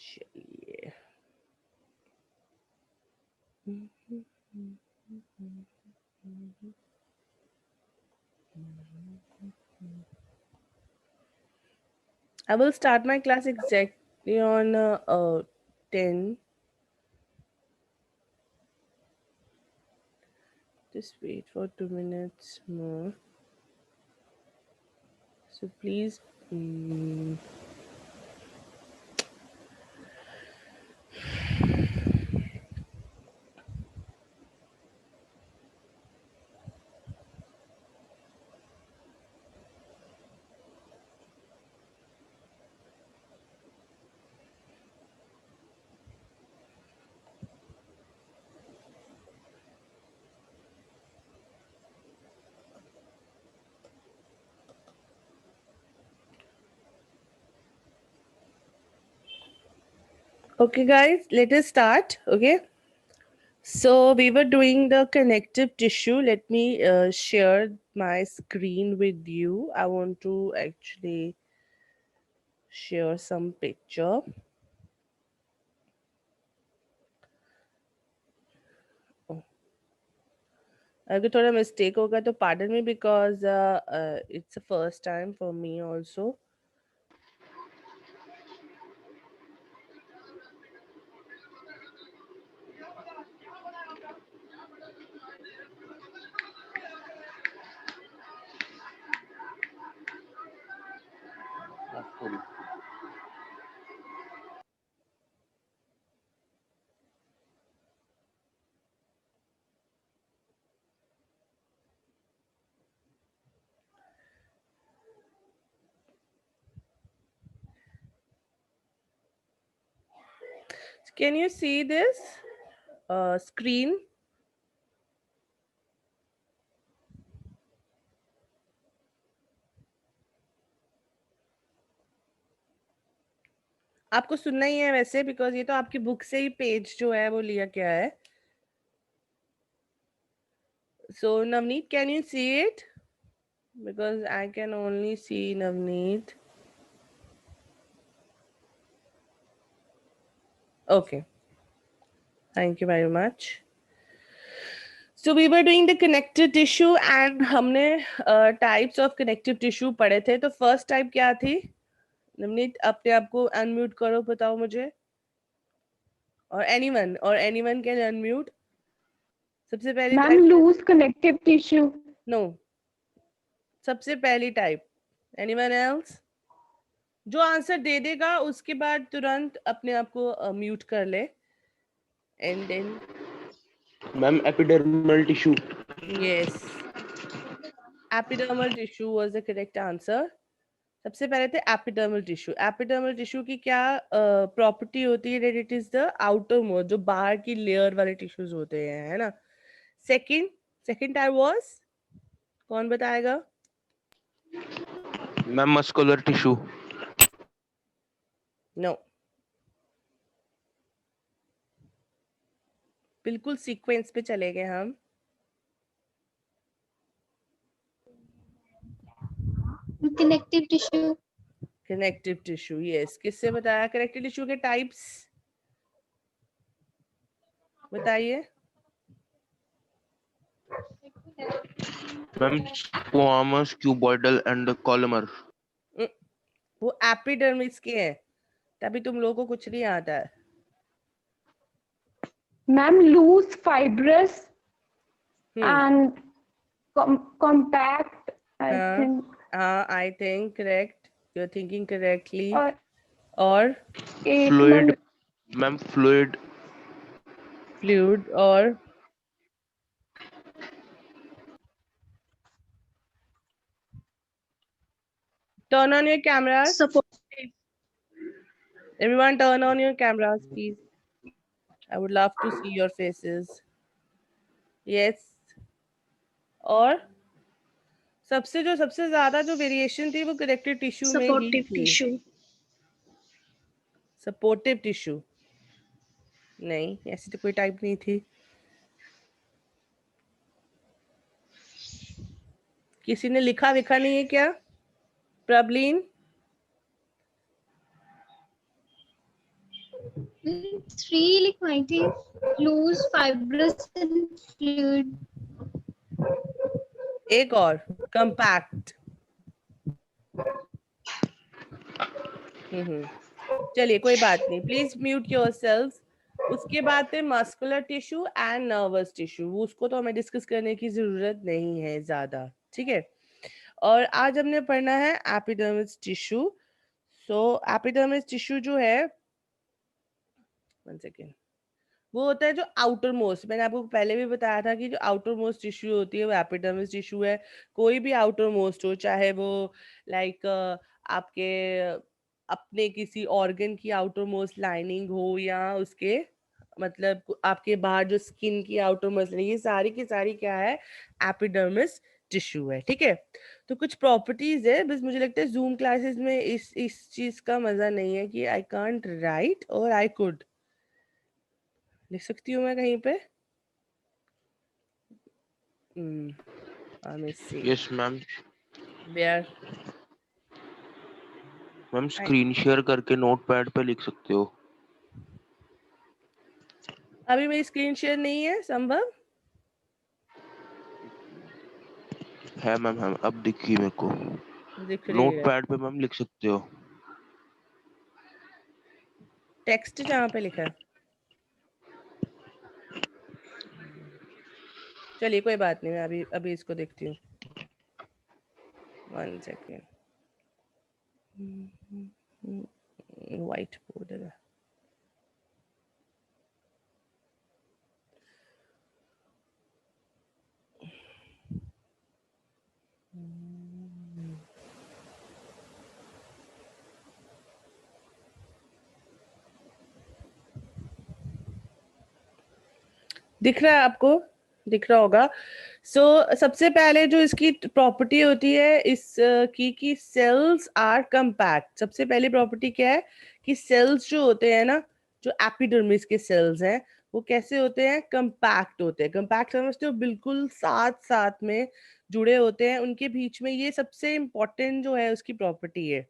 चलिए I will start my class exactly on 10. Just wait for 2 minutes more. So please. Okay, guys, let us start. Okay. So we were doing the connective tissue. Let me share my screen with you. I want to actually share some picture. अगर थोड़ा mistake होगा तो pardon me because it's the first time for me also. Can you see this screen? आपको सुनना ही है वैसे because ये तो आपकी बुक से ही पेज जो है वो लिया गया है. So Navneet, can you see it? Because I can only see Navneet. Okay. Thank you very much. So we were doing the connective tissue and हमने types of connective tissue पढ़े थे. तो first type क्या थी? नवनीत अपने आप को unmute करो, बताओ मुझे. Or anyone can unmute. सबसे पहली ma'am type. Loose connective tissue. No. सबसे पहली type. Anyone else? जो आंसर दे देगा उसके बाद तुरंत अपने आप को म्यूट कर ले. And then. Ma'am epidermal tissue. Yes. Epidermal tissue was the correct answer. सबसे पहले थे एपिडर्मल टिश्यू. एपिडर्मल टिश्यू की क्या प्रॉपर्टी होती है? It is the outer most, जो बाहर की लेयर वाले टिश्यूज होते हैं, है ना. सेकंड टाइप वाज, कौन बताएगा? Ma'am muscular tissue. नो. बिल्कुल सीक्वेंस पे चले गए हम. Connective tissue. Connective tissue, yes. किससे बताया कनेक्टिव टिश्यू के टाइप्स? बताइए. Ma'am squamous, cuboidal and columnar. वो एपिडर्मिस के हैं, तभी तुम लोगों को कुछ नहीं आता है. Ma'am loose fibrous and compact. I think correct. You are thinking correctly. और फ्लूइड. Ma'am fluid. फ्लूइड और turn on your cameras. Supportive. Everyone turn on your cameras, please. I would love to see your faces. Yes. और सबसे ज्यादा जो variation थी वो connective tissue में ही Supportive थी. tissue. सपोर्टिव टिश्यू नहीं, ऐसी तो कोई टाइप नहीं थी. किसी ने लिखा विखा नहीं है क्या? Prableen. Three like mighty, loose, fibrous, and fluid. एक और कंपैक्ट. चलिए कोई बात नहीं, प्लीज म्यूट योरसेल्व्स. उसके बाद है muscular tissue and nervous tissue. उसको तो हमें डिस्कस करने की जरूरत नहीं है ज्यादा, ठीक है. और आज हमने पढ़ना है epidermis tissue. So epidermis tissue जो है, 1 सेकेंड, वो होता है जो आउटर मोस्ट. मैंने आपको पहले भी बताया था कि जो आउटर मोस्ट टिश्यू होती है वो एपिडर्मिस टिश्यू है. कोई भी आउटर मोस्ट हो, चाहे वो लाइक आपके अपने किसी ऑर्गन की आउटर मोस्ट लाइनिंग हो, या उसके मतलब आपके बाहर जो स्किन की आउटर मोस्ट, ये सारी की सारी क्या है, एपिडर्मिस टिश्यू है, ठीक है. तो कुछ प्रॉपर्टीज है, बस मुझे लगता है जूम क्लासेस में इस चीज का मजा नहीं है कि आई कांट राइट और आई कुड. लिख सकती हूँ मैं कहीं पे. let me see yes ma'am. where. Ma'am screen share करके नोटपैड पे लिख सकते हो. अभी मेरी स्क्रीन शेयर नहीं है संभव. है मैम, है अब दिखी मेरे को. दिख रही है नोटपैड पे मैम लिख सकते हो. टेक्स्ट जहाँ पे लिखा है. चलिए कोई बात नहीं, मैं अभी अभी इसको देखती हूँ. 1 सेकेंड. व्हाइट बोर्ड है. दिख रहा है आपको, दिख रहा होगा. सबसे पहले जो इसकी प्रॉपर्टी होती है इस की सेल्स आर कंपैक्ट. सबसे पहली प्रॉपर्टी क्या है कि सेल्स जो होते हैं ना, जो एपिडर्मिस के सेल्स हैं, वो कैसे होते हैं, कंपैक्ट होते हैं. कंपैक्ट समझते हो, बिल्कुल साथ साथ में जुड़े होते हैं उनके बीच में. ये सबसे इम्पोर्टेंट जो है उसकी प्रॉपर्टी है,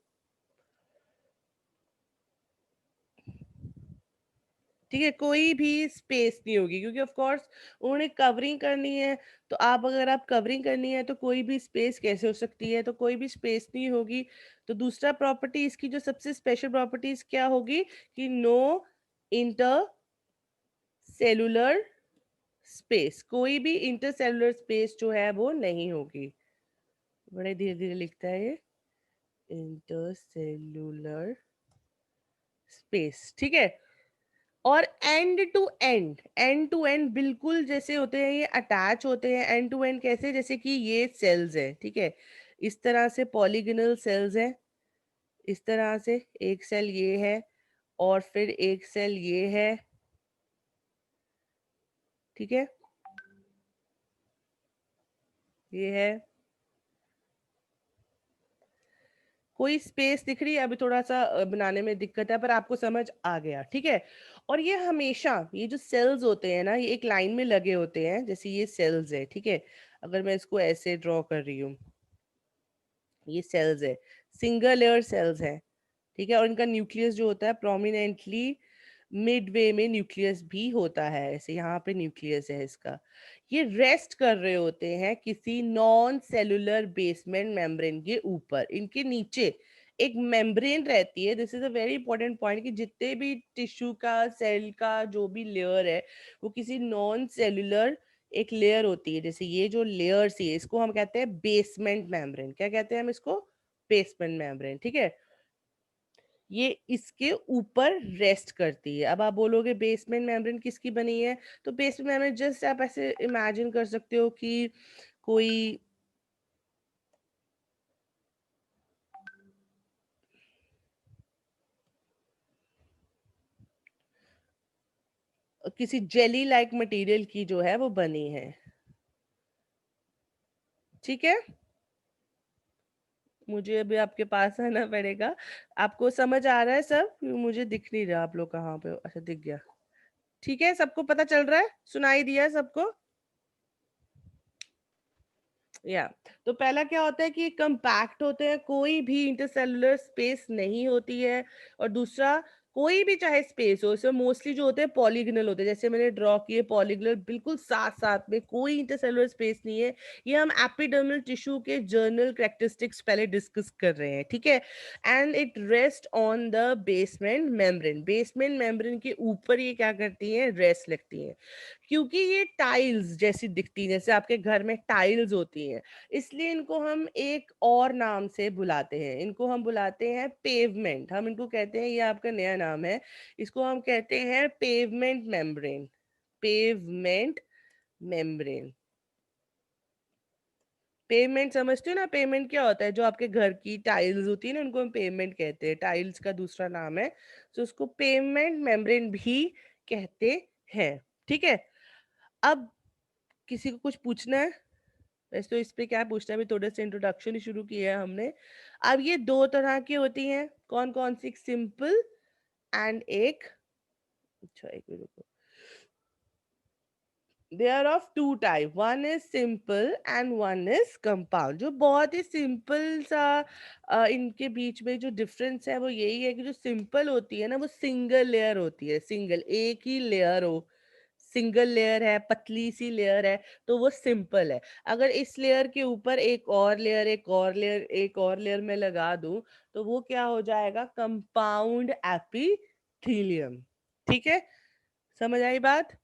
ठीक है. कोई भी स्पेस नहीं होगी क्योंकि ऑफ कोर्स उन्होंने कवरिंग करनी है. तो अगर आप कवरिंग करनी है तो कोई भी स्पेस कैसे हो सकती है, तो कोई भी स्पेस नहीं होगी. तो दूसरा प्रॉपर्टी इसकी जो सबसे स्पेशल प्रॉपर्टीज क्या होगी कि नो इंटर सेलुलर स्पेस. कोई भी इंटर सेलुलर स्पेस जो है वो नहीं होगी. बड़े धीरे धीरे लिखता है ये, इंटर सेलुलर स्पेस, ठीक है. और एंड टू एंड बिल्कुल जैसे होते हैं ये अटैच होते हैं. एंड टू एंड कैसे, जैसे कि ये सेल्स है, ठीक है. इस तरह से पॉलीगोनल सेल्स हैं. इस तरह से एक सेल ये है और फिर एक सेल ये है, ठीक है. ये है. कोई स्पेस दिख रही है, अभी थोड़ा सा बनाने में दिक्कत है पर आपको समझ आ गया, ठीक है. और ये हमेशा ये जो सेल्स होते हैं ना, ये एक लाइन में लगे होते हैं. जैसे ये सेल्स है, ठीक है. अगर मैं इसको ऐसे ड्रॉ कर रही हूँ, ये सेल्स है, सिंगल लेयर सेल्स है, ठीक है. और इनका न्यूक्लियस जो होता है प्रोमिनेंटली मिडवे में न्यूक्लियस भी होता है. ऐसे यहाँ पे न्यूक्लियस है इसका. ये रेस्ट कर रहे होते हैं किसी नॉन सेलुलर बेसमेंट मेम्ब्रेन के ऊपर. इनके नीचे एक मेम्ब्रेन रहती है. This is a very important point कि जितने भी टिश्यू का, सेल का जो भी लेयर है, वो किसी नॉन सेलुलर एक लेयर होती है. जैसे ये जो लेयर्स है, इसको हम कहते हैं बेसमेंट मेम्ब्रेन. क्या कहते हैं हम इसको, बेसमेंट मेम्ब्रेन, ठीक है. ये इसके ऊपर रेस्ट करती है. अब आप बोलोगे बेसमेंट मेम्ब्रेन किसकी बनी है, तो बेसमेंट मेम्ब्रेन जस्ट आप ऐसे इमेजिन कर सकते हो कि कोई किसी जेली लाइक मटेरियल की जो है वो बनी है, ठीक है. मुझे अभी आपके पास आना पड़ेगा. आपको समझ आ रहा है सब, मुझे दिख नहीं रहा आप लोग कहाँ पे हो. अच्छा दिख गया, ठीक है. सबको पता चल रहा है, सुनाई दिया है सबको. या तो पहला क्या होता है कि कंपैक्ट होते हैं, कोई भी इंटरसेलुलर स्पेस नहीं होती है. और दूसरा, कोई भी चाहे स्पेस हो, इसमें मोस्टली जो होते हैं पॉलीगनल होते हैं, जैसे मैंने ड्रॉ किए पॉलीगनल बिल्कुल साथ साथ में, कोई इंटरसेलुलर स्पेस नहीं है। ये हम एपिडर्मल टिश्यू के जर्नल कैरेक्टरिस्टिक्स पहले डिस्कस कर रहे हैं, ठीक है। And it rest on the basement membrane, basement membrane के ऊपर ये क्या करती हैं, रेस्ट लगती हैं। क्योंकि ये टाइल्स जैसी दिखती हैं, जैसे आपके घर में टाइल्स होती हैं, इसलिए इनको हम एक और नाम से बुलाते हैं, इनको हम बुलाते हैं पेवमेंट। हम इनको कहते हैं, ये आपका नया नाम है, इसको हम कहते हैं pavement membrane, pavement membrane. Payment समझते हो ना, पेमेंट क्या होता है, जो आपके घर की टाइल्स होती है ना, उनको हम पेमेंट कहते हैं, टाइल्स का दूसरा नाम है, तो उसको पेमेंट मेम्ब्रेन भी कहते हैं, ठीक है। अब किसी को कुछ पूछना है? वैसे तो इस पे क्या पूछना है, अभी थोड़े से इंट्रोडक्शन ही शुरू किया है हमने। अब ये दो तरह की होती हैं, कौन कौन सी, सिंपल एंड एक, अच्छा एक मिनट रुको, they are of two type, one is simple and one is compound। जो बहुत ही सिंपल सा इनके बीच में जो डिफरेंस है वो यही है कि जो सिंपल होती है ना, वो सिंगल लेयर होती है, सिंगल एक ही लेयर हो, सिंगल लेयर है, पतली सी लेयर है, तो वो सिंपल है। अगर इस लेयर के ऊपर एक और लेयर, एक और लेयर, एक और लेयर में लगा दूं, तो वो क्या हो जाएगा, कंपाउंड एपिथेलियम, ठीक है, समझ आई बात।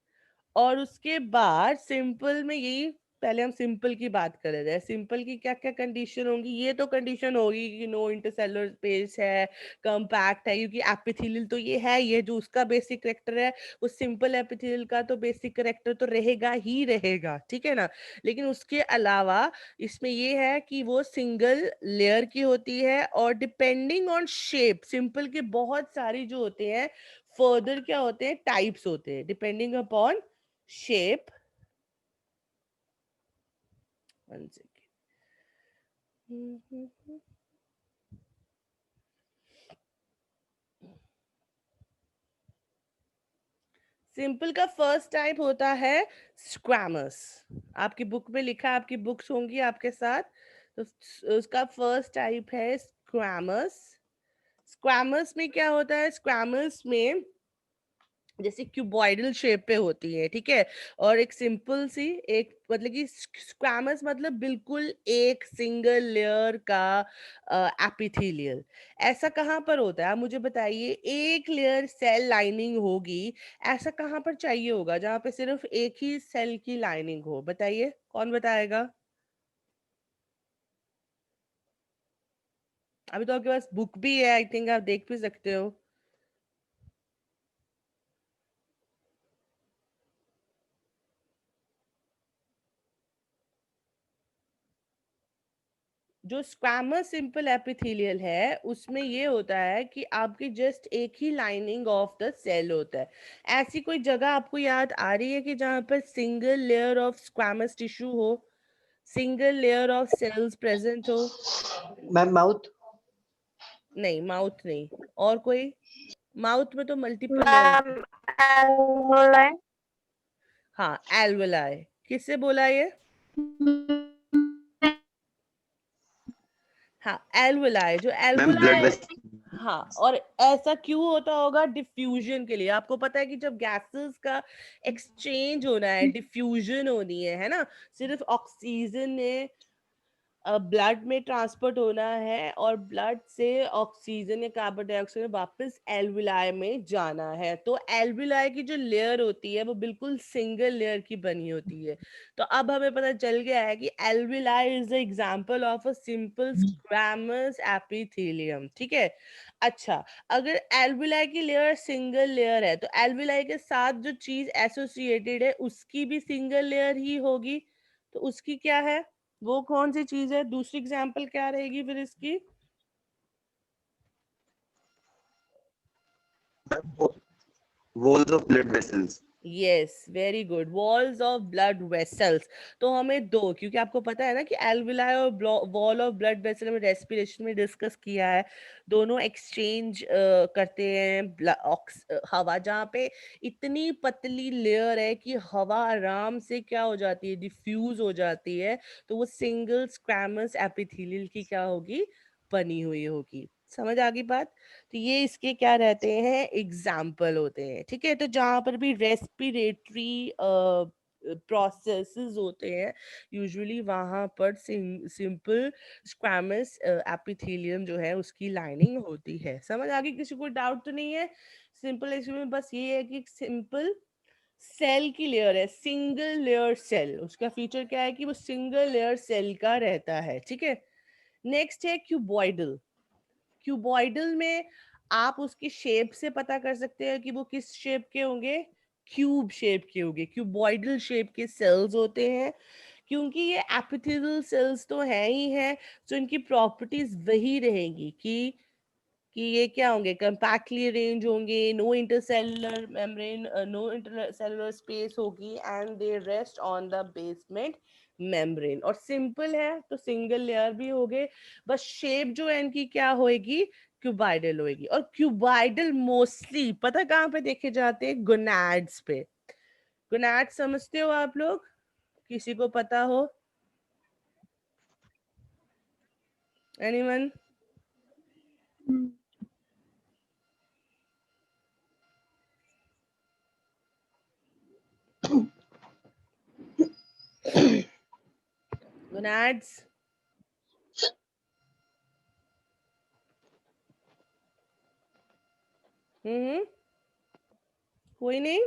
और उसके बाद सिंपल में यही, पहले हम सिंपल की बात कर रहे हैं, सिंपल की क्या क्या कंडीशन होंगी, ये तो कंडीशन होगी कि नो इंटरसेलुलर स्पेस है, कंपैक्ट है, क्योंकि एपिथेलियल तो ये है, ये जो उसका बेसिक करेक्टर है, वो सिंपल एपिथेलियल का तो बेसिक करेक्टर तो रहेगा ही रहेगा, ठीक है ना। लेकिन उसके अलावा इसमें ये है कि वो सिंगल लेयर की होती है, और डिपेंडिंग ऑन शेप, सिंपल के बहुत सारी जो होते हैं फर्दर क्या होते हैं, टाइप्स होते हैं, depending upon shape, one second, simple का फर्स्ट टाइप होता है स्क्वैमस। आपकी बुक में लिखा है, आपकी बुक्स होंगी आपके साथ, तो उसका फर्स्ट टाइप है स्क्वैमस। स्क्वैमस में क्या होता है, स्क्वैमस में जैसे क्यूबॉइडल शेप पे होती है, ठीक है, और एक सिंपल सी, एक मतलब कि स्क्वैमस मतलब बिल्कुल एक सिंगल लेयर का एपिथेलियल। ऐसा कहाँ पर होता है, आप मुझे बताइए, एक लेयर सेल लाइनिंग होगी, ऐसा कहाँ पर चाहिए होगा जहाँ पे सिर्फ एक ही सेल की लाइनिंग हो, बताइए कौन बताएगा। अभी तो आपके पास बुक भी है, आई थिंक आप देख भी सकते हो। जो स्क्वैमस सिंपल एपिथेलियल है, उसमें ये होता है कि आपकी जस्ट एक ही लाइनिंग ऑफ द सेल होता है। ऐसी कोई जगह आपको याद आ रही है कि जहां पर single layer of squamous tissue हो, single layer of cells present हो? Ma'am mouth. नहीं, माउथ नहीं, और कोई, माउथ में तो मल्टीपल लेयर। Ma'am alveoli. हाँ, एल्वोलाई, किससे बोला ये? हाँ, एल्वोलाई, जो मैम ब्लड एल्वोलाई, वेसल। हाँ, और ऐसा क्यों होता होगा, डिफ्यूजन के लिए। आपको पता है कि जब गैसेस का एक्सचेंज होना है, डिफ्यूजन होनी है ना, सिर्फ ऑक्सीजन ने ब्लड में ट्रांसपोर्ट होना है, और ब्लड से ऑक्सीजन या कार्बन डाइऑक्साइड वापस एल्विलाई में जाना है, तो एल्विलाई की जो लेयर होती है वो बिल्कुल सिंगल लेयर की बनी होती है। तो अब हमें पता चल गया है कि alveoli is the example of a simple squamous epithelium, ठीक है। अच्छा, अगर एल्विलाई की लेयर सिंगल लेयर है, तो एल्विलाई के साथ जो चीज एसोसिएटेड है उसकी भी सिंगल लेयर ही होगी, तो उसकी क्या है, वो कौन सी चीज है, दूसरी एग्जांपल क्या रहेगी फिर इसकी? Walls of blood vessels. Yes, very good, walls of blood vessels. तो हमें दो, क्योंकि आपको पता है ना कि एल्विलाई और वॉल ऑफ ब्लड वेसल में रेस्पिरेशन में डिस्कस किया है, दोनों एक्सचेंज करते हैं हवा, जहाँ पे इतनी पतली लेयर है कि हवा आराम से क्या हो जाती है, डिफ्यूज हो जाती है, तो वो सिंगल स्क्वैमस एपिथेलियल की क्या होगी, बनी हुई होगी। समझ आ गई बात? तो ये इसके क्या रहते हैं, एग्जाम्पल होते हैं, ठीक है। तो जहाँ पर भी रेस्पिरेटरी प्रोसेसेस होते हैं यूजुअली वहाँ पर सिंपल स्क्वैमस एपिथेलियम जो है उसकी लाइनिंग होती है। समझ आ गई? किसी को डाउट तो नहीं है? सिंपल एक्चुअली बस ये है कि सिंपल सेल की लेयर है, सिंगल लेयर सेल, उसका फीचर क्या है कि वो सिंगल लेयर सेल का रहता है, ठीक है। नेक्स्ट है क्यूबॉइडल। क्यूबॉइडल में आप उसकी शेप से पता कर सकते हैं कि वो किस शेप के होंगे, क्यूब शेप के होंगे, क्यूबॉइडल शेप के सेल्स होते हैं। क्योंकि ये एपिथेलियल सेल्स तो है ही है, तो इनकी प्रॉपर्टीज वही रहेंगी कि ये क्या होंगे, कंपैक्टली अरेंज होंगे, no intercellular membrane, no intercellular space होगी, and they rest on the basement membrane. और सिंपल है तो सिंगल लेयर भी होगे, बस शेप जो है इनकी क्या होएगी, क्यूबाइडल होएगी। और क्यूबाइडल मोस्टली पता कहाँ पे देखे जाते हैं, गोनाड्स पे। गोनाड्स समझते हो आप लोग? किसी को पता हो? एनीवन? गोनाड्स? कोई नहीं?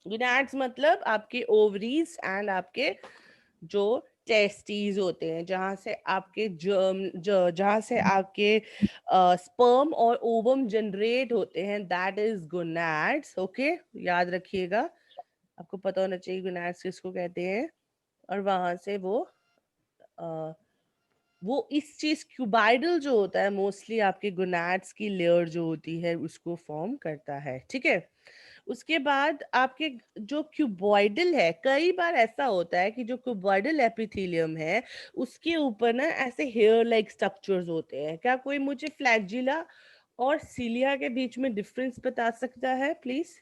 गोनाड्स मतलब आपके ओवरीज एंड आपके जो टेस्टीज होते हैं, जहां से आपके जहां से आपके स्पर्म और ओवम जनरेट होते हैं, दैट इज गोनाड्स। ओके, याद रखिएगा, आपको पता होना चाहिए गोनाड्स किसको कहते हैं। और वहां से वो इस चीज क्यूबाइडल जो होता है मोस्टली आपके गोनाड्स की लेयर जो होती है उसको फॉर्म करता है, ठीक है। उसके बाद आपके जो क्यूबॉइडल है, कई बार ऐसा होता है कि जो क्यूबॉइडल एपिथेलियम है उसके ऊपर ना ऐसे हेयर लाइक स्ट्रक्चर्स होते हैं। क्या कोई मुझे फ्लैजिला और सीलिया के बीच में डिफरेंस बता सकता है प्लीज?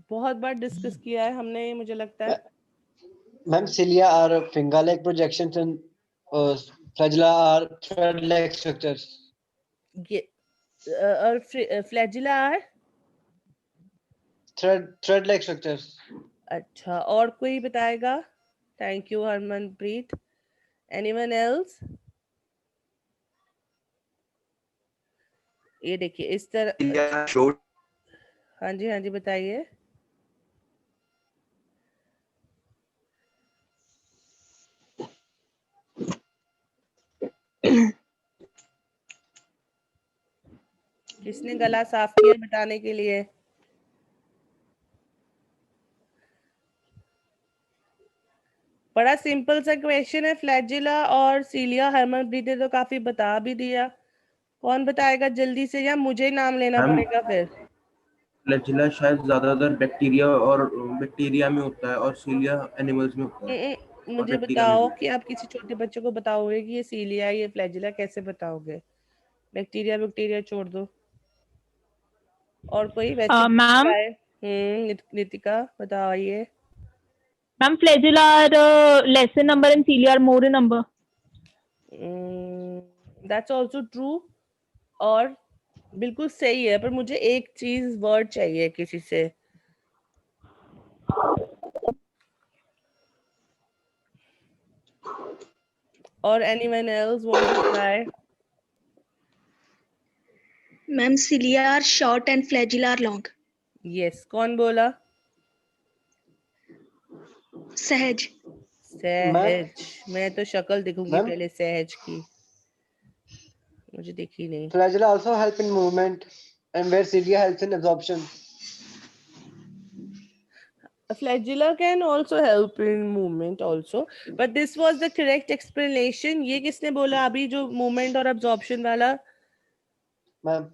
बहुत बार डिस्कस किया है हमने ये, मुझे लगता है। Ma'am, cilia are finger-like projections and flagella are thread-like structures. ये और फ्लैजिला है। Thread-like structures. अच्छा, और कोई बताएगा? Thank you Harmanpreet. Anyone else? ये देखिए इस तरह। शॉर्ट हाँ जी, हाँ जी, बताइए। किसने गला साफ किया बताने के लिए? बड़ा सिंपल सा क्वेश्चन है, फ्लैजिला और सीलिया। हरमनप्रीत ने तो काफी बता भी दिया। कौन बताएगा जल्दी से, या मुझे नाम लेना मैम, पड़ेगा फिर? फ्लैजिला शायद ज्यादातर बैक्टीरिया में होता है और सीलिया एनिमल्स में होता है और मुझे बैक्टीरिया में बताओ भी। कि आप किसी छोटे बच्चे को बताओगे कि ये सीलिया ये फ्लैजिला, कैसे बताओगे? बैक्टीरिया बैक्टीरिया छोड़ दो। और कोई वैसे मैम बताए? नितिका बताइए। Ma'am flagella are less in number and cilia are more in number. That's also true, और बिल्कुल सही है, पर मुझे एक चीज वर्ड चाहिए किसी से। और anyone else want to try? Ma'am, cilia are short and flagella are long. Yes, कौन बोला? Sahaj. सहज। मैं तो शक्ल दिखूंगी Ma'am, पहले सहज की, मुझे दिखी नहीं। flagella also help in movement, and where cilia helps in absorption. Flagella can also help in movement also, but this was the correct explanation. ये किसने बोला अभी, जो movement और absorption वाला? Ma'am,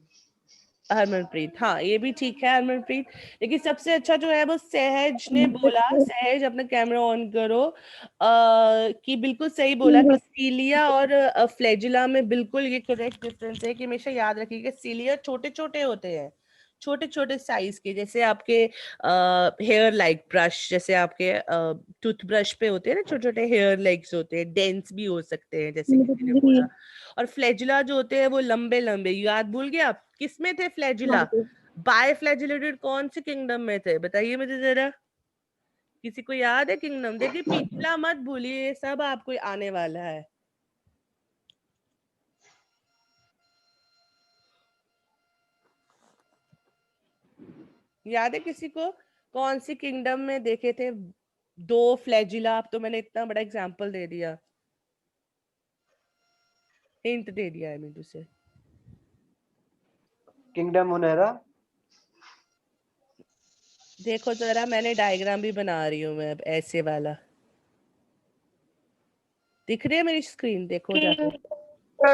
हरमनप्रीत, हाँ ये भी ठीक है हरमनप्रीत, लेकिन सबसे अच्छा जो है वो सहज ने बोला। सहज अपना कैमरा ऑन करो। कि बिल्कुल सही बोला कि सीलिया और फ्लैजिला में बिल्कुल ये करेक्ट डिफरेंस है कि हमेशा याद रखिए कि सीलिया छोटे छोटे होते हैं, छोटे छोटे साइज के, जैसे आपके हेयर लाइक ब्रश, जैसे आपके टूथब्रश पे होते हैं ना छोटे छोटे हेयर लेग्स होते हैं, डेंस भी हो सकते हैं जैसे किसी ने बोला। और फ्लैजिला जो होते हैं वो लंबे लंबे, याद भूल गए आप किसमें थे फ्लैजिला? बाय फ्लैजिलेटेड कौन से किंगडम में थे बताइए मुझे जरा, किसी को याद है किंगडम? देखिए पिछला मत भूलिए, ये सब आपको आने वाला है। याद है किसी को कौन सी किंगडम में देखे थे दो फ्लैजिला? आप तो मैंने इतना बड़ा एग्जांपल दे दिया, हिंट दे दिया है मीनू से। किंगडम मुनेरा। देखो जरा, मैंने डायग्राम भी बना रही हूँ मैं अब ऐसे वाला, दिख रही है मेरी स्क्रीन? देखो जाके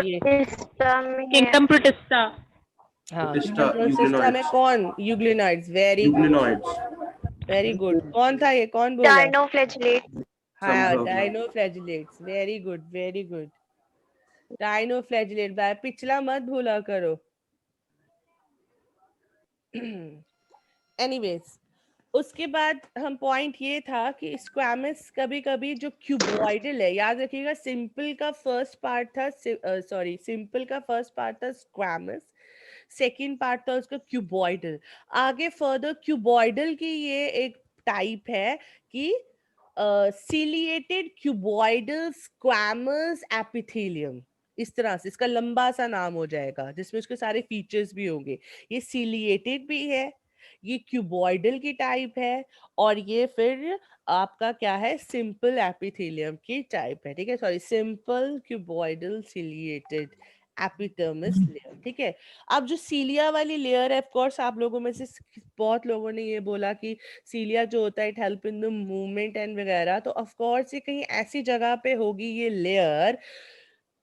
ये, किंगडम प्रोटिस्टा। हाँ प्रोटिस्टा, किंगडम प्रोटिस्टा में यूग्लिनॉइड्स। कौन? Euglenoids, very good, euglenoids. Very good. कौन था ये, कौन बोला? Dinoflagellate. हाँ Sambhav. Dinoflagellates, very good very good. Dinoflagellate, by पिछला मत भूला करो। एनीवेज, उसके बाद हम पॉइंट ये था कि स्क्वैमस कभी कभी जो क्यूबॉइडल है, याद रखिएगा सिंपल का फर्स्ट पार्ट था, सॉरी सिंपल का फर्स्ट पार्ट था स्क्वैमस, सेकंड पार्ट था उसका क्यूबॉइडल। आगे फर्दर क्यूबॉइडल की ये एक टाइप है कि सीलिएटेड क्यूबॉइडल स्क्वैमस एपिथेलियम, इस तरह से इसका लंबा सा नाम हो जाएगा जिसमें उसके सारे फीचर्स भी होंगे। ये सीलिएटेड भी है, ये क्यूबॉइडल की टाइप है, और ये फिर आपका क्या है, सिंपल एपिथेलियम की टाइप है। ठीक है, sorry simple cuboidal ciliated epidermis layer. ठीक है, अब जो सीलिया वाली लेयर है, ऑफ कोर्स आप लोगों में से बहुत लोगों ने ये बोला कि सीलिया जो होता है it help in the movement and वगैरह, तो ऑफ कोर्स ये कहीं ऐसी जगह पे होगी ये लेयर।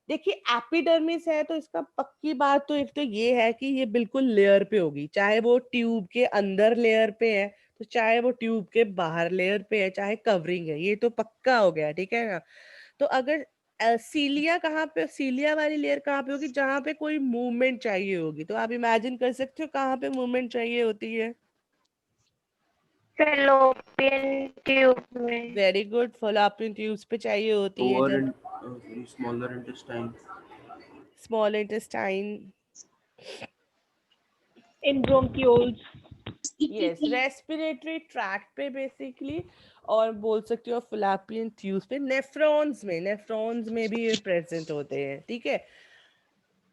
देखिए एपिडर्मिस है तो इसका पक्की बात तो एक तो ये है कि ये बिल्कुल लेयर पे होगी, चाहे वो ट्यूब के अंदर लेयर पे है, तो चाहे वो ट्यूब के बाहर लेयर पे है, चाहे कवरिंग है, ये तो पक्का हो गया। ठीक है ना? तो अगर सीलिया कहाँ पे, सीलिया वाली लेयर कहाँ पे होगी? जहाँ पे कोई मूवमेंट चाहिए होगी। तो आप इमेजिन कर सकते हो कहाँ पे मूवमेंट चाहिए होती है? Fallopian tube में. वेरी गुड, फॉलोपियन ट्यूब्स पे चाहिए होती है। लोअर जब and smaller intestine. Small intestine, in bronchioles. Yes respiratory tract पे बेसिकली, और बोल सकते हो फैलोपियन ट्यूब्स पे, नेफ्रॉन्स में, नेफ्रॉन्स में भी ये प्रेजेंट होते हैं। ठीक है,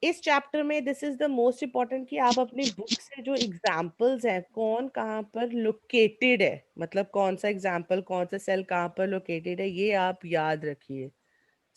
इस चैप्टर में this is the most important कि आप अपनी बुक से जो एग्जाम्पल्स हैं कौन कहाँ पर लोकेटेड है, मतलब कौन सा एग्जाम्पल कौन सा सेल कहाँ पर लोकेटेड है, ये आप याद रखिए।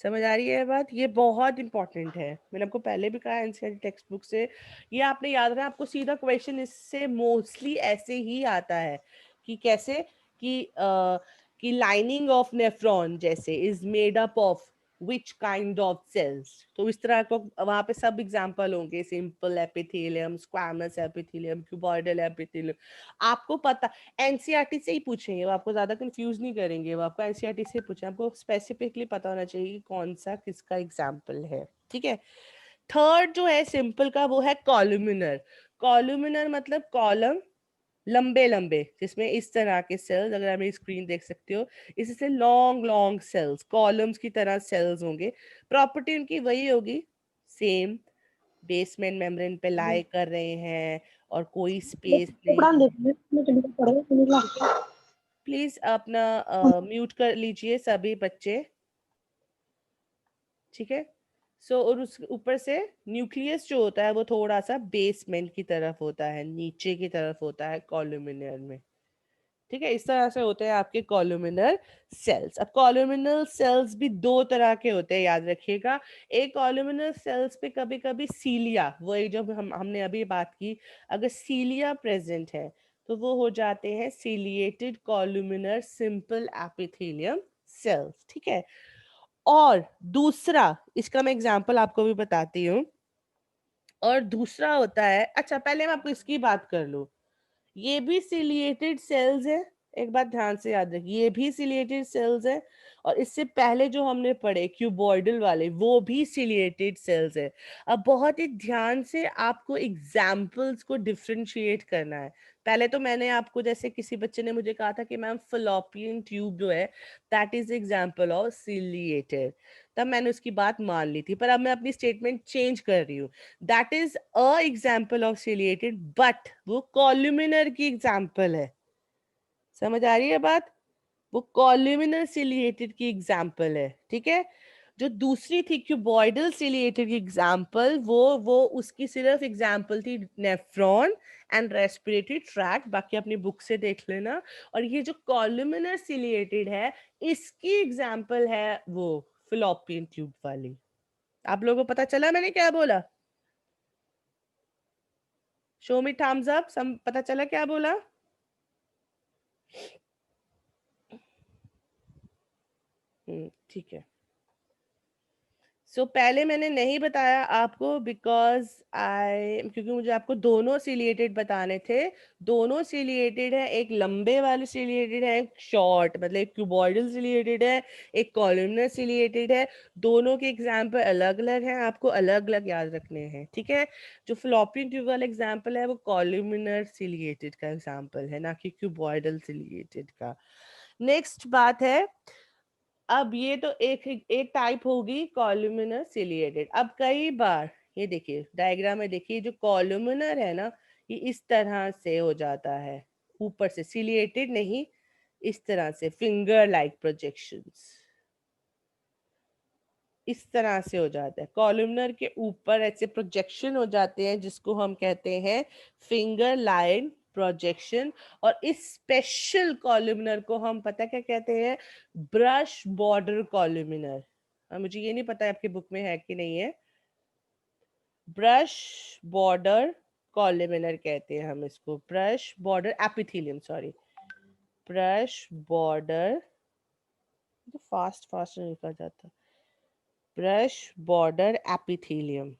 समझ आ रही है बात? ये बहुत इंपॉर्टेंट है, मैंने आपको पहले भी कहा एनसीईआरटी टेक्स्ट बुक से ये आपने याद रखना। आपको सीधा क्वेश्चन इससे मोस्टली ऐसे ही आता है कि कैसे कि लाइनिंग ऑफ नेफ्रॉन जैसे is made up of which kind of cells, तो इस तरह को वहां पे सब एग्जांपल होंगे, simple epithelium, squamous epithelium, cuboidal epithelium. आपको पता एनसीईआरटी से ही पूछेंगे, वो आपको ज्यादा कंफ्यूज नहीं करेंगे, वो आपको एनसीईआरटी से पूछेंगे, आपको स्पेसिफिकली पता होना चाहिए कि कौन सा किसका एग्जाम्पल है। ठीक है, थर्ड जो है सिंपल का वो है कॉलुमिनर। कॉलुमिनर मतलब कॉलम लंबे लंबे, जिसमें इस तरह के सेल्स, अगर आप मेरी स्क्रीन देख सकते हो, इससे लॉन्ग लॉन्ग सेल्स, कॉलम्स की तरह सेल्स होंगे। प्रॉपर्टी उनकी वही होगी, सेम, बेसमेंट मेम्ब्रेन पे लाई कर रहे हैं और कोई स्पेस नहीं। प्लीज अपना म्यूट कर लीजिए सभी बच्चे। ठीक है, सो और उस ऊपर से न्यूक्लियस जो होता है वो थोड़ा सा बेसमेंट की तरफ होता है, नीचे की तरफ होता है कॉलुमिनर में। ठीक है, इस तरह से होते हैं आपके कॉलुमिनर सेल्स। अब कॉलुमिनर सेल्स भी दो तरह के होते हैं, याद रखिएगा। एक कॉलुमिनर सेल्स पे कभी कभी सीलिया, वही जो हमने अभी बात की, अगर सीलिया प्रेजेंट है तो वो हो जाते हैं सीलिएटेड कॉलुमिनर सिंपल एपिथेलियम सेल्स। ठीक है, और दूसरा इसका मैं एग्जांपल आपको भी बताती हूँ, और दूसरा होता है, अच्छा पहले मैं आपको इसकी बात कर लूं, ये भी सिलिएटेड सेल्स है, एक बात ध्यान से याद रखिए, ये भी सिलिएटेड सेल्स है, और इससे पहले जो हमने पढ़े क्यूबॉइडल वाले वो भी सिलिएटेड सेल्स है। अब बहुत ही ध्यान से आपको एग्जाम्पल्स को डिफरेंशिएट करना है। पहले तो मैंने आपको, जैसे किसी बच्चे ने मुझे कहा था कि मैम फलोपियन ट्यूब जो है that is example of ciliated, तब मैंने उसकी बात मान ली थी, पर अब मैं अपनी स्टेटमेंट चेंज कर रही हूँ। That is a example of ciliated, but वो कॉल्यूमिनर की एग्जाम्पल है। समझ आ रही है बात? वो कॉल्यूमिनर सिलिएटेड की एग्जाम्पल है, ठीक है। जो दूसरी थी क्यूबॉइडल सिलिएटेड की एग्जाम्पल, वो उसकी सिर्फ एग्जाम्पल थी नेफ्रॉन एंड रेस्पिरेटरी ट्रैक्ट, बाकी अपनी बुक से देख लेना। और ये जो कॉल्यूमिनर सिलिएटेड है, इसकी एग्जाम्पल है वो फिलोपियन ट्यूब वाली। आप लोगों को पता चला मैंने क्या बोला? शो मी थम्स अप, सम पता चला क्या बोला? ठीक है। सो पहले मैंने नहीं बताया आपको क्योंकि मुझे आपको दोनों सिलिएटेड बताने थे। दोनों सिलिएटेड है, एक लंबे वाले सिलिएटेड है, एक शॉर्ट, मतलब एक क्यूबॉइडल सिलिएटेड है, एक कॉलमनर सिलिएटेड है। दोनों के एग्जाम्पल अलग अलग हैं, आपको अलग अलग याद रखने हैं, ठीक है। जो फ्लॉपियन ट्यूब वाला एग्जाम्पल है वो कॉलमनर सिलिएटेड का एग्जाम्पल है, ना कि क्यूबॉइडल सिलिएटेड का। नेक्स्ट बात है, अब ये तो एक टाइप होगी कॉलुमिनर सिलिएटेड। अब कई बार ये देखिए डायग्राम में, देखिए जो कॉलुमिनर है ना, ये इस तरह से हो जाता है, ऊपर से सिलिएटेड नहीं, इस तरह से फिंगर लाइक प्रोजेक्शंस, इस तरह से हो जाता है। कॉलुमिनर के ऊपर ऐसे प्रोजेक्शन हो जाते हैं जिसको हम कहते हैं फिंगर लाइन प्रोजेक्शन। और इस स्पेशल कॉलुमिनर को हम पता क्या कहते हैं? Brush border columnar. मुझे ये नहीं पता आपकी बुक में है कि नहीं है। ब्रश बॉर्डर कॉलुमिनर कहते हैं हम इसको, brush border epithelium, sorry, brush border, तो फास्ट फास्ट निकल जाता, ब्रश बॉर्डर एपिथेलियम।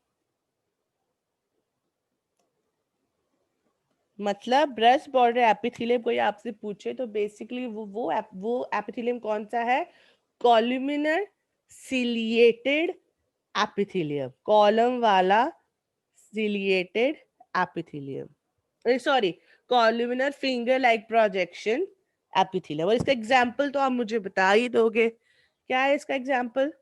मतलब ब्रश बॉर्डर एपिथेलियम कोई आपसे पूछे तो बेसिकली वो एपिथेलियम कौन सा है? कॉलुमिनर सिलिएटेड एपिथेलियम, कॉलम वाला ciliated epithelium, sorry, columnar finger like projection epithelium. और इसका एग्जांपल तो आप मुझे बता ही दोगे, क्या है इसका एग्जांपल?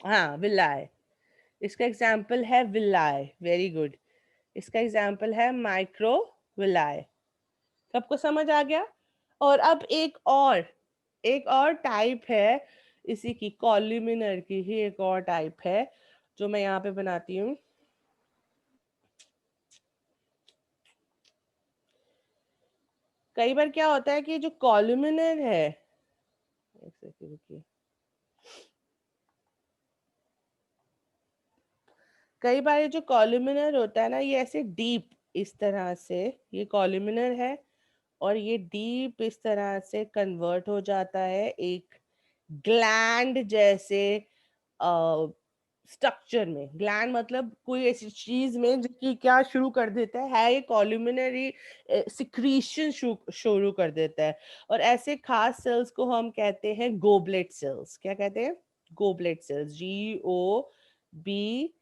हाँ, विलाय। इसका एग्जाम्पल है विलाय, वेरी गुड। इसका एग्जाम्पल है माइक्रो विलाय। सबको समझ आ गया? और अब एक और टाइप है इसी की, कॉल्यूमिनर की ही एक और टाइप है जो मैं यहाँ पे बनाती हूँ। कई बार क्या होता है कि जो कॉल्यूमिनर है, एक सेकंड रुकिए, कई बार ये जो कॉलुमिनर होता है ना, ये ऐसे डीप इस तरह से, ये कॉलुमिनर है और ये डीप इस तरह से कन्वर्ट हो जाता है एक ग्लैंड जैसे स्ट्रक्चर में। ग्लैंड मतलब कोई ऐसी चीज में जिसकी क्या शुरू कर देता है ये कॉलुमिनरी सिक्रीशन शुरू कर देता है। और ऐसे खास सेल्स को हम कहते हैं गोबलेट सेल्स। क्या कहते हैं? Goblet cells, GOBLET।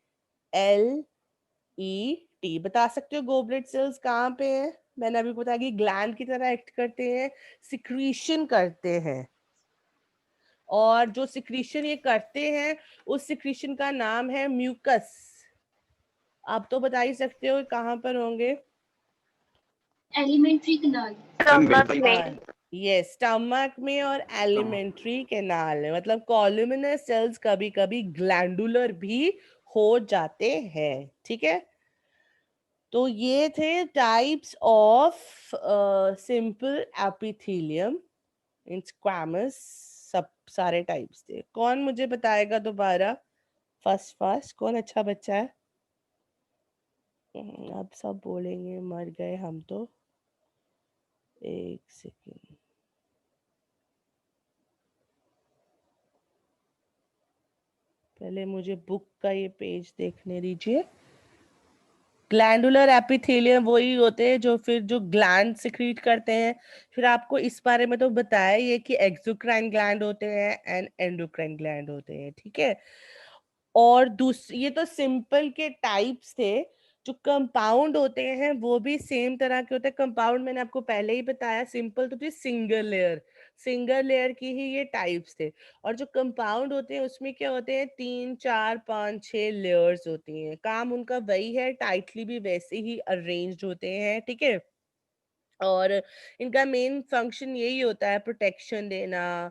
बता सकते हो गोबलेट सेल्स कहाँ पे है? मैंने अभी बताया कि ग्लैंड की तरह एक्ट करते हैं, सिक्रीशन करते हैं। और जो सिक्रीशन ये करते हैं उस सिक्रीशन का नाम है म्यूकस। आप तो बता ही सकते हो कहाँ पर होंगे? Alimentary canal. यस, स्टमक में और एलिमेंट्री कैनाल में। मतलब कॉलुमिनर सेल्स कभी कभी ग्लैंडुलर भी हो जाते हैं, ठीक है। तो ये थे types of simple epithelium in squamous, सब सारे टाइप्स थे। कौन मुझे बताएगा दोबारा? फर्स्ट कौन अच्छा बच्चा है? अब सब बोलेंगे मर गए हम तो। एक सेकेंड, पहले मुझे बुक का ये पेज देखने दीजिए। ग्लैंडुलर एपिथेलियम वही होते हैं जो फिर जो ग्लैंड सिक्रीट करते हैं। फिर आपको इस बारे में तो बताया ही है कि एक्सोक्राइन ग्लैंड होते हैं एंड एंडोक्राइन ग्लैंड होते हैं, ठीक है। और दूसरी, ये तो सिंपल के टाइप्स थे। जो कंपाउंड होते हैं वो भी सेम तरह के होते हैं। कंपाउंड मैंने आपको पहले ही बताया, सिंपल तो थी सिंगल लेयर की ही ये टाइप्स थे। और जो कंपाउंड होते हैं उसमें क्या होते हैं, 3 4 5 6 लेयर्स होती हैं। काम उनका वही है, टाइटली भी वैसे ही अरेंज्ड होते हैं, ठीक है। और इनका मेन फंक्शन यही होता है, प्रोटेक्शन देना,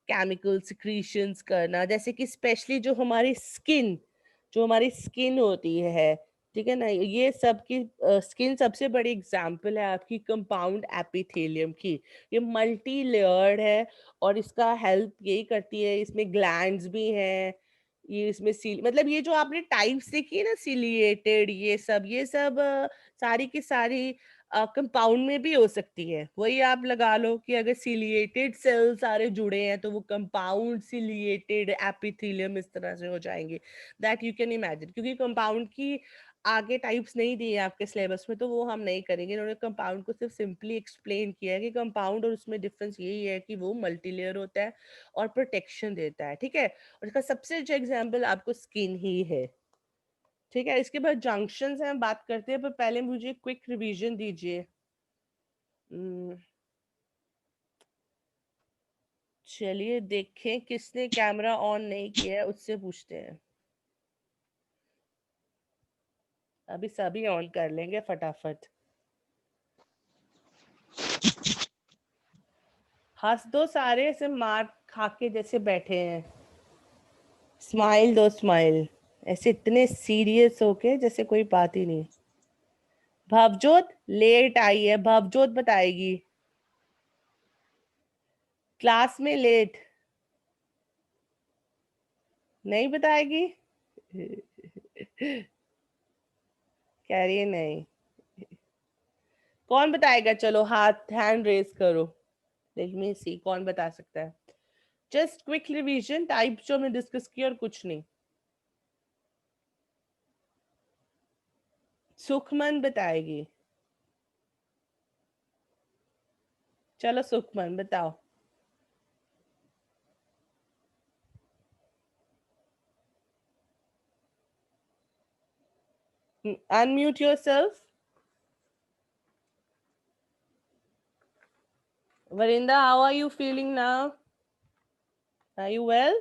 केमिकल सिक्रीशंस करना, जैसे कि स्पेशली जो हमारी स्किन होती है, ठीक है ना, ये सब की स्किन सबसे बड़ी एग्जांपल है आपकी कंपाउंड एपिथेलियम की। ये मल्टी लेयर्ड है और इसका हेल्प यही करती है, इसमें ग्लैंड्स भी हैं, ये इसमें मतलब ये जो आपने टाइप्स देखी है ना, सिलिएटेड, ये सब सारी की सारी कंपाउंड में भी हो सकती है। वही आप लगा लो कि अगर सिलिएटेड सेल सारे जुड़े हैं तो वो कंपाउंड सिलिएटेड एपिथेलियम इस तरह से हो जाएंगे, दैट यू कैन इमेजिन। क्योंकि कंपाउंड की आगे टाइप्स नहीं दिए आपके सिलेबस में, तो वो हम नहीं करेंगे। इन्होंने कंपाउंड को सिर्फ सिंपली एक्सप्लेन किया है कि कंपाउंड और उसमें डिफरेंस यही है कि वो मल्टीलेयर होता है और प्रोटेक्शन देता है, ठीक है। और इसका सबसे अच्छा एग्जाम्पल आपको स्किन ही है, ठीक है। इसके बाद जंक्शंस हैं, हम बात करते हैं, पर पहले मुझे क्विक रिवीजन दीजिए। चलिए देखें किसने कैमरा ऑन नहीं किया है, उससे पूछते हैं। अभी सभी ऑन कर लेंगे फटाफट। हंस दो सारे, ऐसे मार खा के जैसे बैठे हैं। स्माइल दो, स्माइल ऐसे इतने सीरियस होके जैसे कोई बात ही नहीं। भवजोत लेट आई है, भवजोत बताएगी। क्लास में लेट नहीं बताएगी। कह रही है नहीं। कौन बताएगा? चलो हाथ हैंड रेज करो, लेट मी सी कौन बता सकता है। जस्ट क्विक रिवीजन, टाइप्स जो हमने डिस्कस किया और कुछ नहीं। सुखमन बताएगी। चलो सुखमन बताओ। Unmute yourself. Varinda, how are you feeling now? Are you well?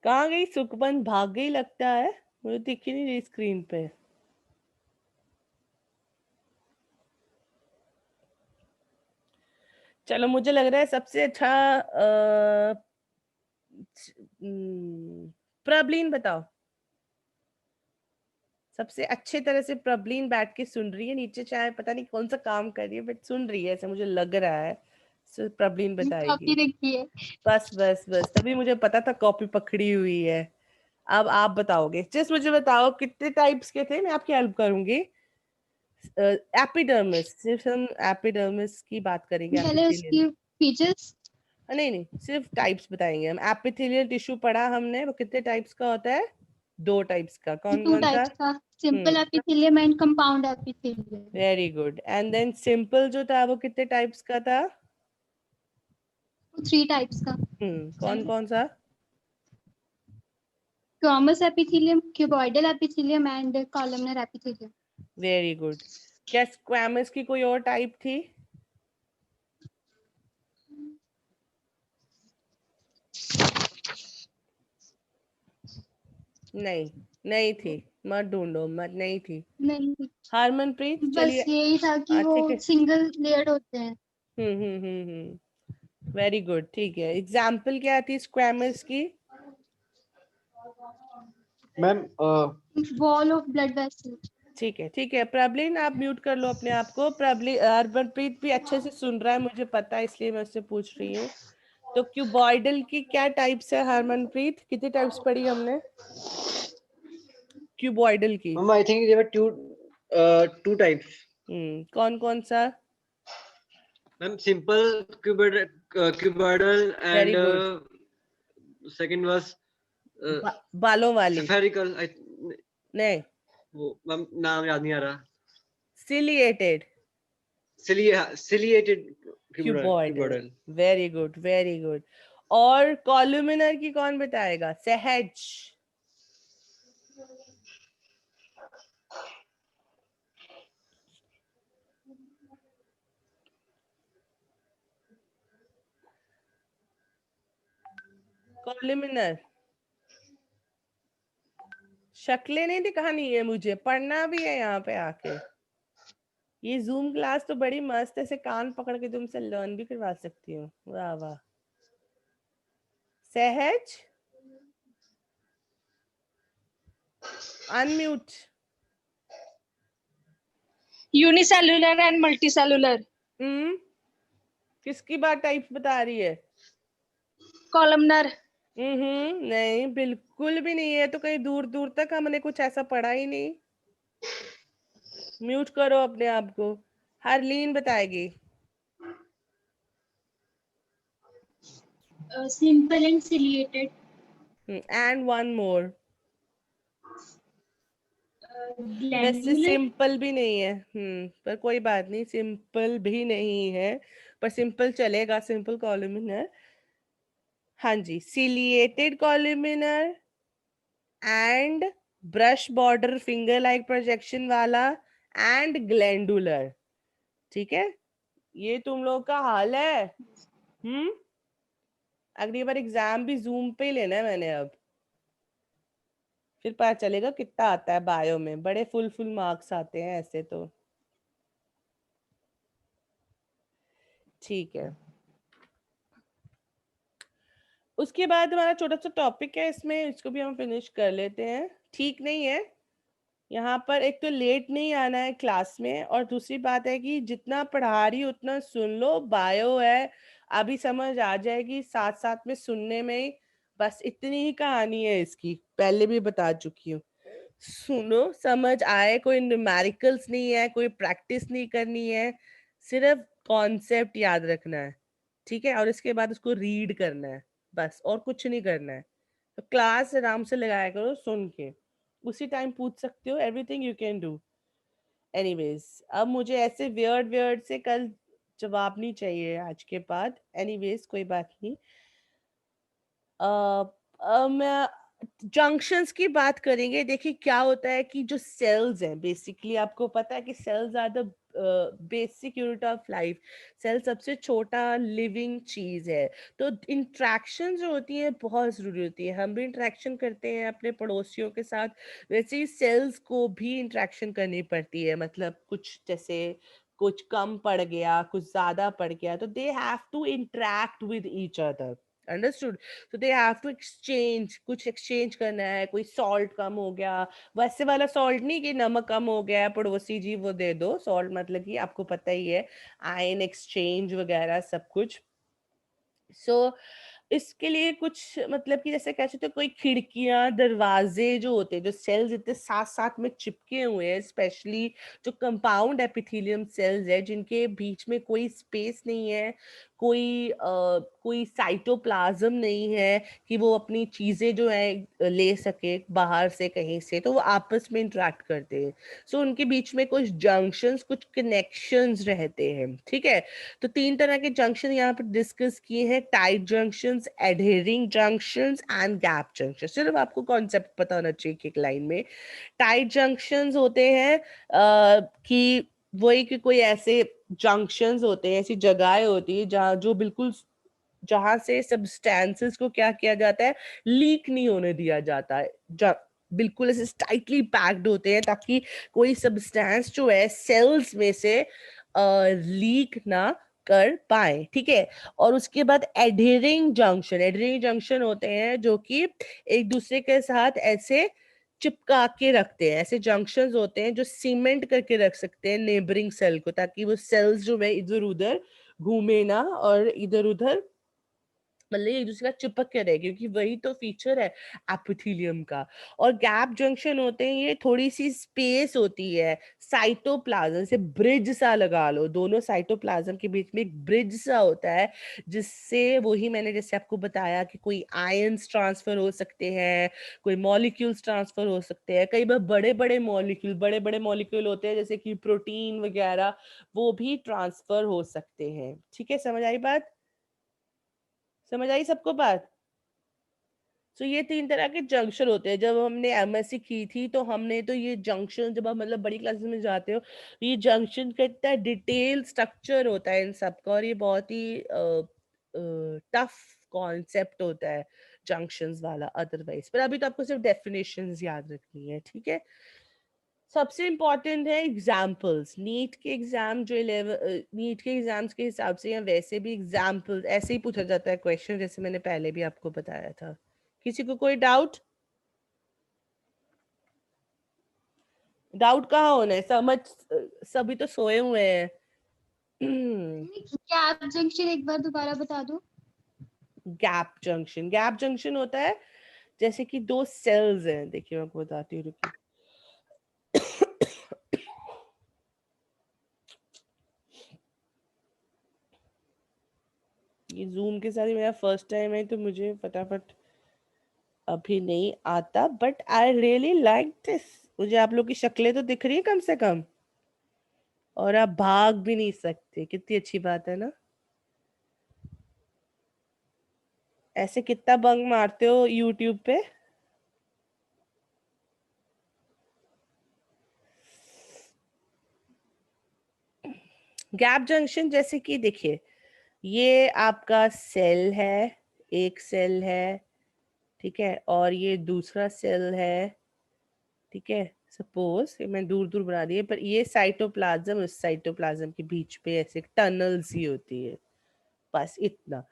कहाँ गई सुखमन? भाग गई लगता है, मुझे दिख ही नहीं रही स्क्रीन पे। चलो मुझे लग रहा है सबसे अच्छा प्रबलीन बताओ। सबसे अच्छे तरह से प्रबलीन बैठ के सुन रही है नीचे, चाहे पता नहीं कौन सा काम कर रही है, बट सुन रही है ऐसा मुझे लग रहा है। सो प्रबलीन बताएगी। कॉपी रखी है। बस बस बस, तभी मुझे पता था कॉपी पकड़ी हुई है। अब आप बताओगे। जस्ट मुझे बताओ कितने टाइप्स के थे, मैं आपकी हेल्प करूंगी। एपिडर्मिस, सिर्फ हम एपिडर्मिस की बात करेंगे। पहले उसकी फीचर्स। नहीं नहीं, सिर्फ टाइप्स बताएंगे हम। एपिथेलियल टिश्यू पढ़ा हमने, वो कितने टाइप्स का होता है? 2 टाइप्स का। कौन टू कौन सा? टाइप्स का, simple epithelium and compound epithelium. Very good. And then simple जो था वो कितने टाइप्स का था? 3 टाइप्स का। कौन कौन सा? Squamous epithelium, cuboidal epithelium and columnar epithelium. Very good. क्या स्क्वैमस की कोई और टाइप थी? नहीं, नहीं थी। मत ढूंढो मत, नहीं थी। नहीं, हरमनप्रीत बस चलिए। यही था कि ठीक वो है। सिंगल लेयर्ड होते हैं। वेरी गुड, ठीक है। एग्जाम्पल क्या थी स्क्वैमस की? Ma'am wall of blood vessel. ठीक है ठीक है। प्रबलीन आप म्यूट कर लो अपने आप को। प्रबलीन, हरमनप्रीत भी अच्छे से सुन रहा है मुझे पता है, इसलिए मैं उससे पूछ रही हूँ। तो क्यूबॉइडल की क्या टाइप्स है हरमनप्रीत? कितने टाइप्स पढ़ी हमने क्यूबॉइडल की? Ma'am, I think there were two types. कौन कौन सा? Ma'am, simple cuboidal Very and good. second was बालों वाली? spherical. नहीं, वो मैम नाम याद नहीं आ रहा. Ciliated Ciliated cuboidal. cuboidal. Very good, very good. और कॉलुमिनर की कौन बताएगा? सहज. कॉलुमिनर. शक्लें नहीं दिखानी है मुझे, पढ़ना भी है यहाँ पे आके. ये जूम क्लास तो बड़ी मस्त है, ऐसे कान पकड़ के तुमसे लर्न भी करवा सकती हूँ. वाह वाह. सहज. अनम्यूट. Unicellular and multicellular. किसकी बात टाइप्स बता रही है? कॉलमनर. नहीं, बिल्कुल भी नहीं है. तो कहीं दूर दूर तक हमने कुछ ऐसा पढ़ा ही नहीं. म्यूट करो अपने आप को. हरलीन बताएगी. Simple and ciliated. And one more. वैसे Glandular. सिंपल भी नहीं है. पर कोई बात नहीं, सिंपल भी नहीं है, पर सिंपल चलेगा. Simple columnar. हाँ जी, ciliated columnar and brush border finger like projection वाला एंड ग्लैंडुलर. ठीक है, ये तुम लोग का हाल है. अगली बार एग्जाम भी जूम पे ही लेना है मैंने. अब फिर पता चलेगा कितना आता है बायो में. बड़े फुल मार्क्स आते हैं ऐसे तो. ठीक है, उसके बाद हमारा छोटा सा टॉपिक है इसमें, इसको भी हम फिनिश कर लेते हैं. ठीक नहीं है यहाँ पर, एक तो लेट नहीं आना है क्लास में, और दूसरी बात है कि जितना पढ़ा रही उतना सुन लो. बायो है, अभी समझ आ जाएगी. साथ साथ में सुनने में ही, बस इतनी ही कहानी है इसकी. पहले भी बता चुकी हूँ. सुनो, समझ आए. कोई न्यूमेरिकल्स नहीं है, कोई प्रैक्टिस नहीं करनी है, सिर्फ कॉन्सेप्ट याद रखना है. ठीक है, और इसके बाद उसको रीड करना है, बस. और कुछ नहीं करना है. तो क्लास आराम से लगाया करो सुन के. उसी टाइम पूछ सकते हो. Everything you can do. Anyways, अब मुझे ऐसे वियर्ड से कल जवाब नहीं चाहिए आज के बाद. एनीवेज, कोई बात नहीं. मैं जंक्शंस की बात करेंगे. देखिए क्या होता है कि जो सेल्स हैं, बेसिकली आपको पता है कि cells are the basic unit of life. Cell सबसे छोटा लिविंग चीज है. तो इंट्रैक्शन जो होती है बहुत जरूरी होती है. हम भी इंट्रैक्शन करते हैं अपने पड़ोसियों के साथ, वैसे ही सेल्स को भी इंट्रैक्शन करनी पड़ती है. मतलब कुछ जैसे कुछ कम पड़ गया, कुछ ज्यादा पड़ गया, तो they have to interact with each other. Understood? तो दे हैव टू एक्सचेंज. कुछ एक्सचेंज करना है. कोई सॉल्ट कम हो गया, वैसे वाला सॉल्ट नहीं कि नमक कम हो गया पड़ोसी जी वो दे दो. सॉल्ट मतलब कि आपको पता ही है, आयन एक्सचेंज वगैरह सब कुछ. सो इसके लिए कुछ मतलब कि जैसे कह सकते हो, कोई खिड़कियां दरवाजे जो होते हैं, जो सेल्स इतने साथ साथ में चिपके हुए हैं, स्पेशली जो कंपाउंड एपिथेलियम सेल्स है, जिनके बीच में कोई स्पेस नहीं है, कोई साइटोप्लाज्म नहीं है कि वो अपनी चीजें जो है ले सके बाहर से कहीं से, तो वो आपस में इंटरेक्ट करते हैं. सो उनके बीच में कुछ जंक्शंस, कुछ कनेक्शंस रहते हैं. ठीक है, तो 3 तरह के जंक्शन यहाँ पर डिस्कस किए हैं. Tight junctions, adhering junctions and gap junction. सिर्फ आपको कॉन्सेप्ट पता होना चाहिए कि एक लाइन में. टाइट जंक्शंस होते हैं कि वही कि कोई ऐसे जंक्शंस होते हैं, ऐसी जगहें होती है जहां से सब्सटेंसेस को क्या किया जाता है, लीक नहीं होने दिया जाता है. बिल्कुल ऐसे टाइटली पैक्ड होते हैं ताकि कोई सब्सटेंस जो है सेल्स में से लीक ना कर पाए. ठीक है, और उसके बाद एडहेरिंग जंक्शन होते हैं जो कि एक दूसरे के साथ ऐसे चिपका के रखते हैं. ऐसे जंक्शंस होते हैं जो सीमेंट करके रख सकते हैं नेबरिंग सेल को, ताकि वो सेल्स जो है इधर उधर घूमे ना और इधर उधर मतलब एक दूसरे का चिपक के रहे, क्योंकि वही तो फीचर है एपिथेलियम का। और गैप जंक्शन होते हैं, ये थोड़ी सी स्पेस होती है साइटोप्लाज्म से, ब्रिज सा लगा लो, दोनों साइटोप्लाज्म के बीच में एक ब्रिज सा होता है, जिससे वही मैंने जैसे आपको बताया कि कोई आयंस ट्रांसफर हो सकते हैं, कोई मॉलिक्यूल्स ट्रांसफर हो सकते हैं, कई बार बड़े बड़े मॉलिक्यूल होते हैं जैसे कि प्रोटीन वगैरह, वो भी ट्रांसफर हो सकते हैं। ठीक है, समझ आई बात? समझ आई सबको बात? तो ये 3 तरह के जंक्शन होते हैं। जब हमने एमएससी की थी तो हमने तो ये जंक्शन, जब आप मतलब बड़ी क्लासेस में जाते हो, ये जंक्शन का इतना डिटेल स्ट्रक्चर होता है इन सबका, और ये बहुत ही टफ कॉन्सेप्ट होता है जंक्शंस वाला अदरवाइज। पर अभी तो आपको सिर्फ डेफिनेशंस याद रखनी है, ठीक है? सबसे इम्पोर्टेंट है एग्जाम्पल्स। नीट के एग्जाम जो नीट के एग्जाम्स के हिसाब से या वैसे भी एग्जाम्पल्स ऐसे ही पूछा जाता है क्वेश्चन, जैसे मैंने पहले भी आपको बताया था। किसी को कोई डाउट? डाउट कहाँ होना है, समझ सभी तो सोए हुए हैं। गैप जंक्शन एक बार दोबारा बता दो। गैप जंक्शन होता है जैसे कि दो सेल्स हैं, देखिए मैं आपको बताती हूँ, रुकिए। ये जूम के साथ ही मेरा फर्स्ट टाइम है तो मुझे फटाफट अभी नहीं आता, but I really like this. मुझे आप लोग की शक्लें तो दिख रही है कम से कम, और आप भाग भी नहीं सकते, कितनी अच्छी बात है ना? ऐसे कितना बंक मारते हो यूट्यूब पे? गैप जंक्शन जैसे कि देखिए, ये आपका सेल है, एक सेल है, ठीक है, और ये दूसरा सेल है, ठीक है। सपोज मैं दूर दूर बना दिए, पर ये साइटोप्लाज्म, उस साइटोप्लाज्म के बीच पे ऐसे टनल सी होती है, बस इतना।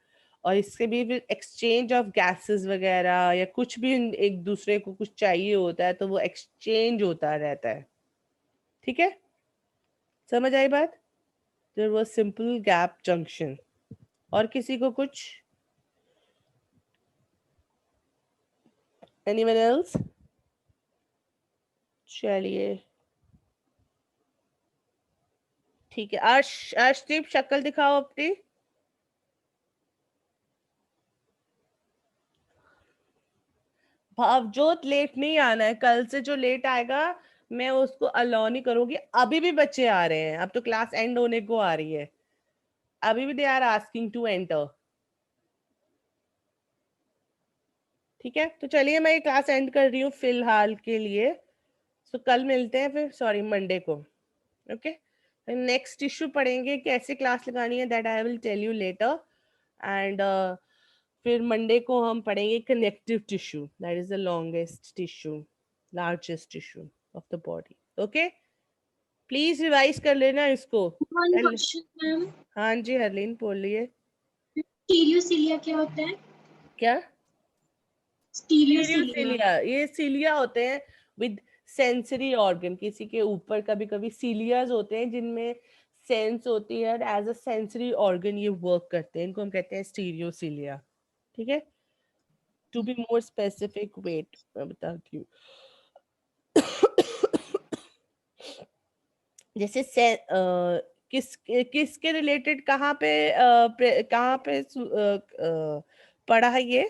और इसके भी फिर एक्सचेंज ऑफ गैसेस वगैरह या कुछ भी एक दूसरे को कुछ चाहिए होता है तो वो एक्सचेंज होता रहता है, ठीक है? समझ आई बात? There was simple gap junction. और किसी को कुछ? Anyone else? चलिए ठीक है। अर्शदीप शक्ल दिखाओ अपनी। भावजोत लेट नहीं आना है, कल से जो लेट आएगा मैं उसको अलाउ नहीं करूंगी। अभी भी बच्चे आ रहे हैं, अब तो क्लास एंड होने को आ रही है, अभी भी they are asking to enter. ठीक है, तो चलिए मैं ये क्लास एंड कर रही हूँ फिलहाल के लिए। तो कल मिलते हैं फिर, सॉरी मंडे को। ओके, नेक्स्ट इशू पढ़ेंगे, कैसे क्लास लगानी है, that I will tell you later. And फिर मंडे को हम पढ़ेंगे connective tissue, that is the longest tissue, largest tissue of the body. Okay, please revise कर लेना इसको। One question, मैम। हाँ जी हरलीन बोलिए। स्टीरियोसिलिया क्या होता है? क्या? स्टीरियोसिलिया। सीलिया, ये सीलिया होते हैं विद सेंसरी ऑर्गन। किसी के ऊपर कभी कभी सीलियाज होते हैं जिनमें सेंस होती है, एज अ सेंसरी ऑर्गन ये वर्क करते हैं, इनको हम कहते हैं स्टीरियोसिलिया। ठीक है, to be more specific, wait मैं बताती हूँ। जैसे किसके रिलेटेड कहाँ पे पढ़ा है ये?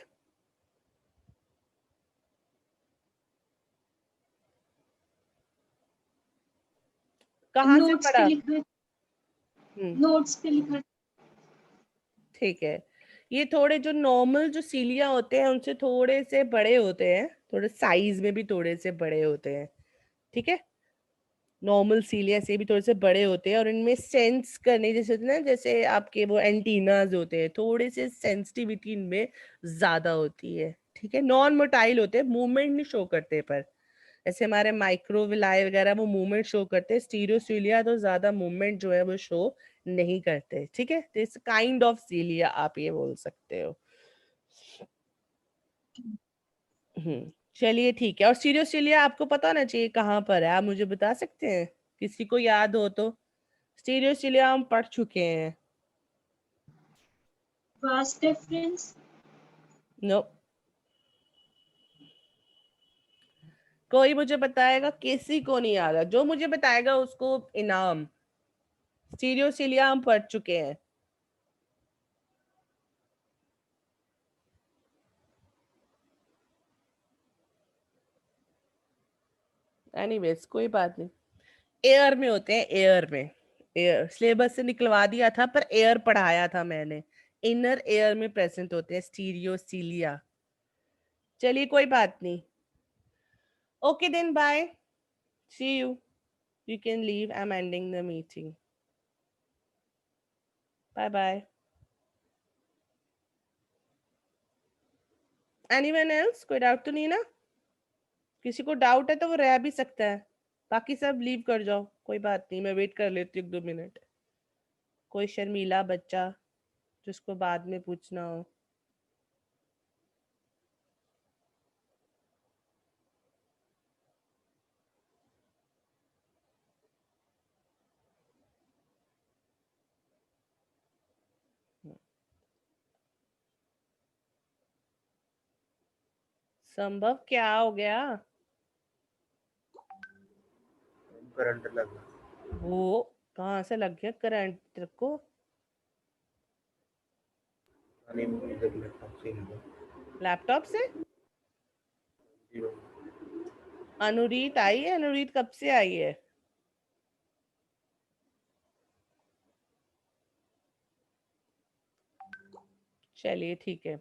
कहाँ से नोट्स पे पढ़ा? लिखा, नोट्स पे लिखा। ठीक है, ये थोड़े जो नॉर्मल जो सीलिया होते हैं उनसे थोड़े से बड़े होते हैं, थोड़े साइज में भी थोड़े से बड़े होते हैं, ठीक है। नॉर्मल सीलिया से भी थोड़े से बड़े होते हैं, और इनमें सेंस करने जैसे होते हैं ना, जैसे आपके वो एंटीनाज होते हैं, थोड़े से सेंसिटिविटी इनमें ज्यादा होती है, ठीक है। नॉन मोटाइल होते हैं, मूवमेंट नहीं शो करते, पर ऐसे हमारे माइक्रोविलाई वगैरह वो मूवमेंट शो करते हैं। स्टीरियोसीलिया तो ज्यादा मूवमेंट जो है वो शो नहीं करते, ठीक है। दिस काइंड ऑफ सीलिया आप ये बोल सकते हो। चलिए ठीक है। और स्टीरियोसीलिया आपको पता होना चाहिए कहाँ पर है, आप मुझे बता सकते हैं किसी को याद हो तो? स्टीरियोसीलिया हम पढ़ चुके हैं। Vas deferens. नो, कोई मुझे बताएगा? किसी को नहीं आ रहा। जो मुझे बताएगा उसको इनाम। स्टीरियोसीलिया हम पढ़ चुके हैं। एनीवेज कोई बात नहीं। एयर में होते हैं, एयर में। एयर सिलेबस से निकलवा दिया था, पर एयर पढ़ाया था मैंने। इनर एयर में प्रेजेंट होते हैं स्टीरियोसीलिया। चलिए कोई बात नहीं। Okay then, bye, see you, you can leave. I'm ending the meeting. Bye bye. Anyone else? कोई डाउट तो नहीं ना? किसी को डाउट है तो वो रह भी सकता है, बाकी सब लीव कर जाओ, कोई बात नहीं, मैं वेट कर लेती हूँ 1-2 मिनट। कोई शर्मीला बच्चा जिसको बाद में पूछना हो। संभव क्या हो गया? करंट लगा। वो कहाँ से लग गया करंट तेरे को? नहीं, मुझे लैपटॉप से ही लगा। लैपटॉप से? जी मैम। अनुरीत आई है? अनुरीत कब से आई है? चलिए ठीक है।